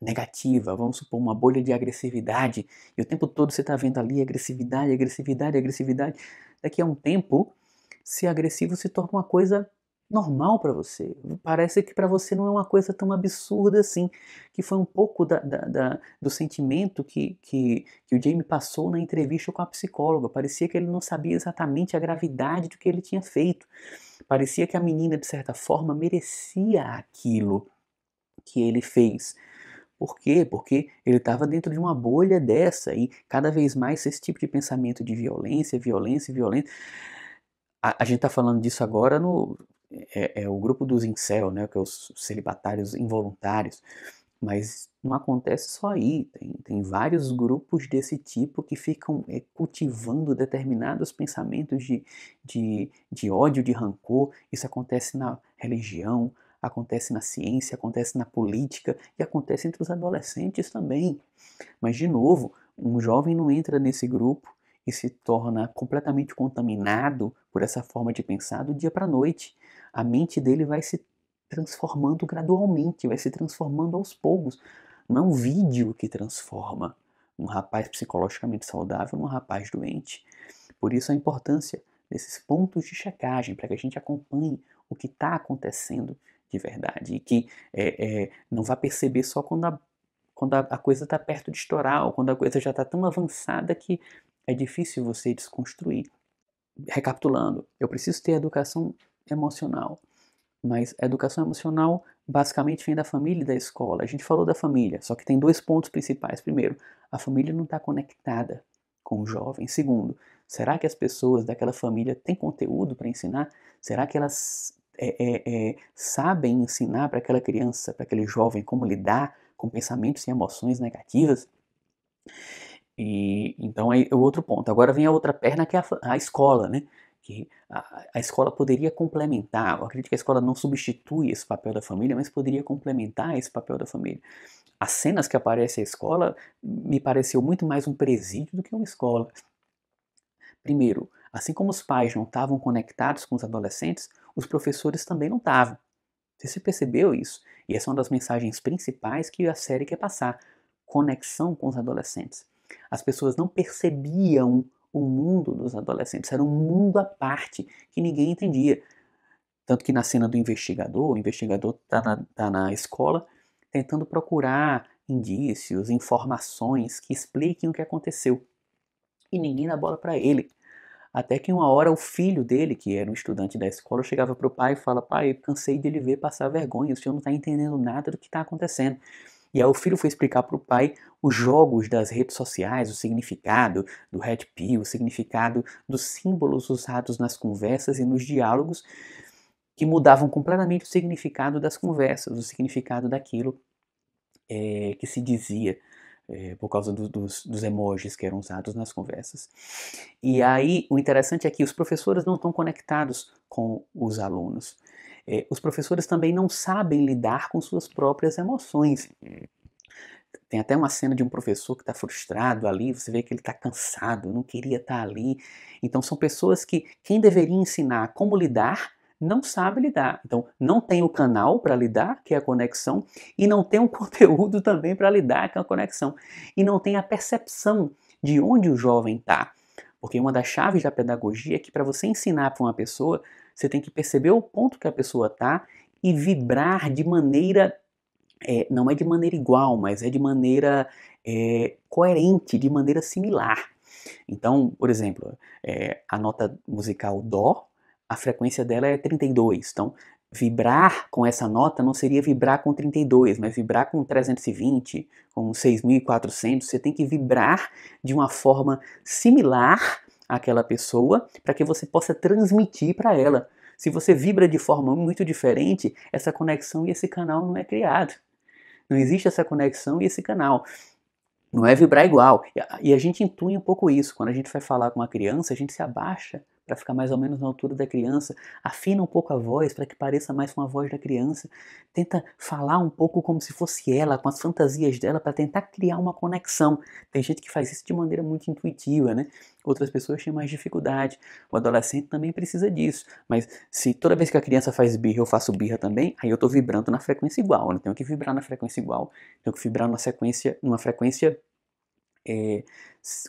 negativa, vamos supor uma bolha de agressividade, e o tempo todo você está vendo ali agressividade, agressividade, agressividade. Daqui a um tempo, ser agressivo se torna uma coisa normal para você. Parece que para você não é uma coisa tão absurda assim, que foi um pouco do sentimento que o Jamie passou na entrevista com a psicóloga. Parecia que ele não sabia exatamente a gravidade do que ele tinha feito. Parecia que a menina, de certa forma, merecia aquilo que ele fez. Por quê? Porque ele estava dentro de uma bolha dessa e cada vez mais esse tipo de pensamento de violência, violência, violência. A gente está falando disso agora no o grupo dos incel, né, que é os celibatários involuntários, mas não acontece só aí, tem vários grupos desse tipo que ficam cultivando determinados pensamentos de ódio, de rancor. Isso acontece na religião, acontece na ciência, acontece na política e acontece entre os adolescentes também. Mas, de novo, um jovem não entra nesse grupo e se torna completamente contaminado por essa forma de pensar do dia para a noite. A mente dele vai se transformando gradualmente, vai se transformando aos poucos. Não é um vídeo que transforma um rapaz psicologicamente saudável num rapaz doente. Por isso a importância desses pontos de checagem, para que a gente acompanhe o que está acontecendo de verdade e que não vá perceber só quando a coisa está perto de estourar, ou quando a coisa já está tão avançada que é difícil você desconstruir. Recapitulando, eu preciso ter educação emocional, mas a educação emocional basicamente vem da família e da escola. A gente falou da família, só que tem dois pontos principais. Primeiro, a família não está conectada com o jovem. Segundo, será que as pessoas daquela família têm conteúdo para ensinar? Será que elas sabem ensinar para aquela criança, para aquele jovem, como lidar com pensamentos e emoções negativas? E então é o outro ponto. Agora vem a outra perna, que é a escola, né? Que a escola poderia complementar. Eu acredito que a escola não substitui esse papel da família, mas poderia complementar esse papel da família. As cenas que aparece a escola me pareceu muito mais um presídio do que uma escola. Primeiro, assim como os pais não estavam conectados com os adolescentes, os professores também não estavam. Você percebeu isso? E essa é uma das mensagens principais que a série quer passar. Conexão com os adolescentes. As pessoas não percebiam o mundo dos adolescentes, era um mundo à parte que ninguém entendia. Tanto que na cena do investigador, o investigador tá na escola tentando procurar indícios, informações que expliquem o que aconteceu. E ninguém dá bola para ele. Até que uma hora o filho dele, que era um estudante da escola, chegava para o pai e fala: pai, eu cansei de ele ver passar vergonha, o senhor não está entendendo nada do que está acontecendo. E aí o filho foi explicar para o pai os jogos das redes sociais, o significado do Red Pill, o significado dos símbolos usados nas conversas e nos diálogos, que mudavam completamente o significado das conversas, o significado daquilo que se dizia, por causa dos emojis que eram usados nas conversas. E aí o interessante é que os professores não estão conectados com os alunos. Os professores também não sabem lidar com suas próprias emoções. Tem até uma cena de um professor que está frustrado ali, você vê que ele está cansado, não queria estar ali. Então são pessoas que quem deveria ensinar como lidar não sabe lidar. Então não tem o canal para lidar, que é a conexão, e não tem o conteúdo também para lidar, que é a conexão. E não tem a percepção de onde o jovem está. Porque uma das chaves da pedagogia é que para você ensinar para uma pessoa, você tem que perceber o ponto que a pessoa está e vibrar de maneira não é de maneira igual, mas é de maneira coerente, de maneira similar. Então, por exemplo, a nota musical Dó, a frequência dela é 32. Então, vibrar com essa nota não seria vibrar com 32, mas vibrar com 320, com 6.400. Você tem que vibrar de uma forma similar àquela pessoa para que você possa transmitir para ela. Se você vibra de forma muito diferente, essa conexão e esse canal não é criado. Não existe essa conexão e esse canal. Não é vibrar igual. E a gente intui um pouco isso. Quando a gente vai falar com uma criança, a gente se abaixa para ficar mais ou menos na altura da criança, afina um pouco a voz para que pareça mais com a voz da criança, tenta falar um pouco como se fosse ela, com as fantasias dela, para tentar criar uma conexão. Tem gente que faz isso de maneira muito intuitiva, né? Outras pessoas têm mais dificuldade. O adolescente também precisa disso, mas se toda vez que a criança faz birra eu faço birra também, aí eu estou vibrando na frequência igual, né? Tenho que vibrar na frequência igual, tenho que vibrar numa frequência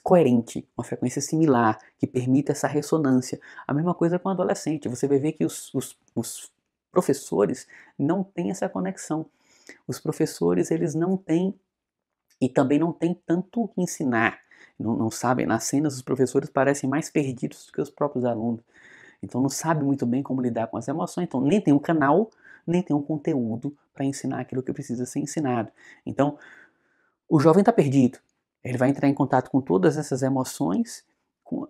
coerente, uma frequência similar, que permita essa ressonância. A mesma coisa com o adolescente, você vai ver que os professores não têm essa conexão. Os professores, eles não têm, e também não têm tanto o que ensinar. Não sabem, nas cenas os professores parecem mais perdidos do que os próprios alunos. Então não sabe muito bem como lidar com as emoções, então nem tem um canal, nem tem um conteúdo para ensinar aquilo que precisa ser ensinado. Então, o jovem está perdido. Ele vai entrar em contato com todas essas emoções,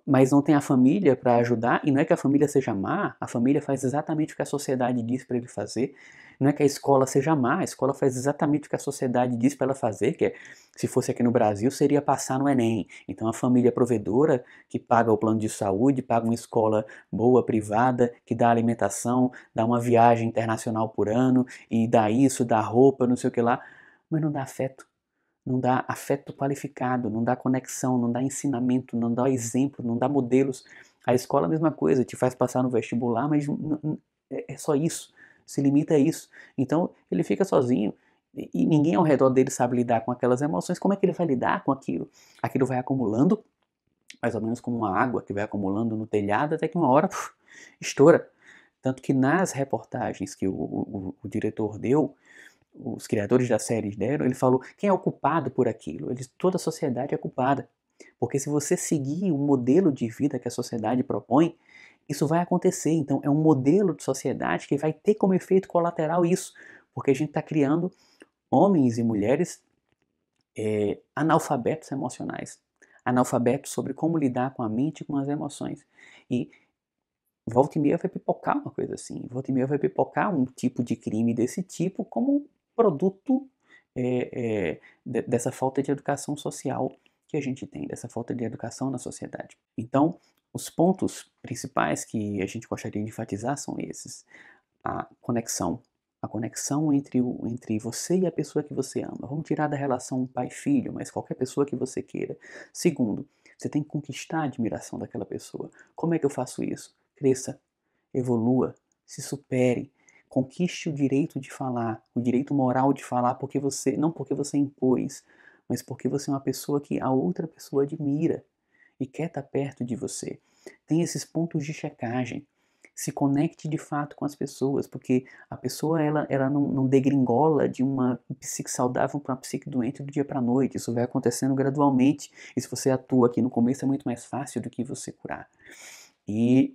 mas não tem a família para ajudar, e não é que a família seja má, a família faz exatamente o que a sociedade diz para ele fazer, não é que a escola seja má, a escola faz exatamente o que a sociedade diz para ela fazer, que é, se fosse aqui no Brasil, seria passar no Enem. Então a família provedora, que paga o plano de saúde, paga uma escola boa, privada, que dá alimentação, dá uma viagem internacional por ano, e dá isso, dá roupa, não sei o que lá, mas não dá afeto. Não dá afeto qualificado, não dá conexão, não dá ensinamento, não dá exemplo, não dá modelos. A escola é a mesma coisa, te faz passar no vestibular, mas é só isso, se limita a isso. Então ele fica sozinho e ninguém ao redor dele sabe lidar com aquelas emoções. Como é que ele vai lidar com aquilo? Aquilo vai acumulando, mais ou menos como uma água que vai acumulando no telhado, até que uma hora estoura. Tanto que nas reportagens que o diretor deu, os criadores da série deram, ele falou, quem é o culpado por aquilo? Toda a sociedade é culpada. Porque se você seguir o modelo de vida que a sociedade propõe, isso vai acontecer. Então é um modelo de sociedade que vai ter como efeito colateral isso. Porque a gente está criando homens e mulheres analfabetos emocionais. Analfabetos sobre como lidar com a mente e com as emoções. E volta e meia vai pipocar uma coisa assim. Volta e meia vai pipocar um tipo de crime desse tipo como produto dessa falta de educação social que a gente tem, dessa falta de educação na sociedade. Então, os pontos principais que a gente gostaria de enfatizar são esses. A conexão entre você e a pessoa que você ama. Vamos tirar da relação pai-filho, mas qualquer pessoa que você queira. Segundo, você tem que conquistar a admiração daquela pessoa. Como é que eu faço isso? Cresça, evolua, se supere, conquiste o direito de falar, o direito moral de falar, não porque você impôs, mas porque você é uma pessoa que a outra pessoa admira e quer estar perto de você. Tem esses pontos de checagem. Se conecte de fato com as pessoas, porque a pessoa ela não degringola de uma psique saudável para uma psique doente do dia para a noite. Isso vai acontecendo gradualmente. E se você atua aqui no começo é muito mais fácil do que você curar. E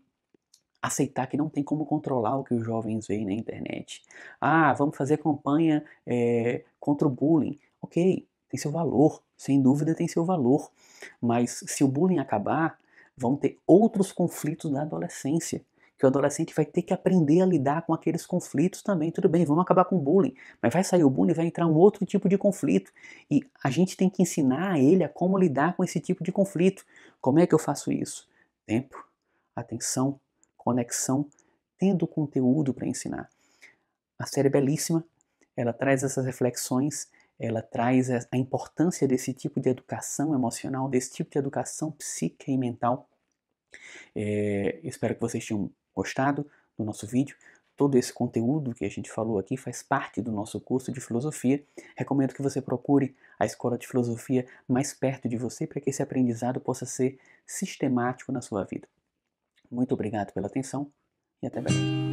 aceitar que não tem como controlar o que os jovens veem na internet. Ah, vamos fazer campanha contra o bullying. Ok, tem seu valor, sem dúvida tem seu valor. Mas se o bullying acabar, vão ter outros conflitos na adolescência. Que o adolescente vai ter que aprender a lidar com aqueles conflitos também. Tudo bem, vamos acabar com o bullying. Mas vai sair o bullying e vai entrar um outro tipo de conflito. E a gente tem que ensinar a ele a como lidar com esse tipo de conflito. Como é que eu faço isso? Tempo, atenção, conexão, tendo conteúdo para ensinar. A série é belíssima, ela traz essas reflexões, ela traz a importância desse tipo de educação emocional, desse tipo de educação psíquica e mental. Espero que vocês tenham gostado do nosso vídeo. Todo esse conteúdo que a gente falou aqui faz parte do nosso curso de filosofia. Recomendo que você procure a escola de filosofia mais perto de você para que esse aprendizado possa ser sistemático na sua vida. Muito obrigado pela atenção e até breve.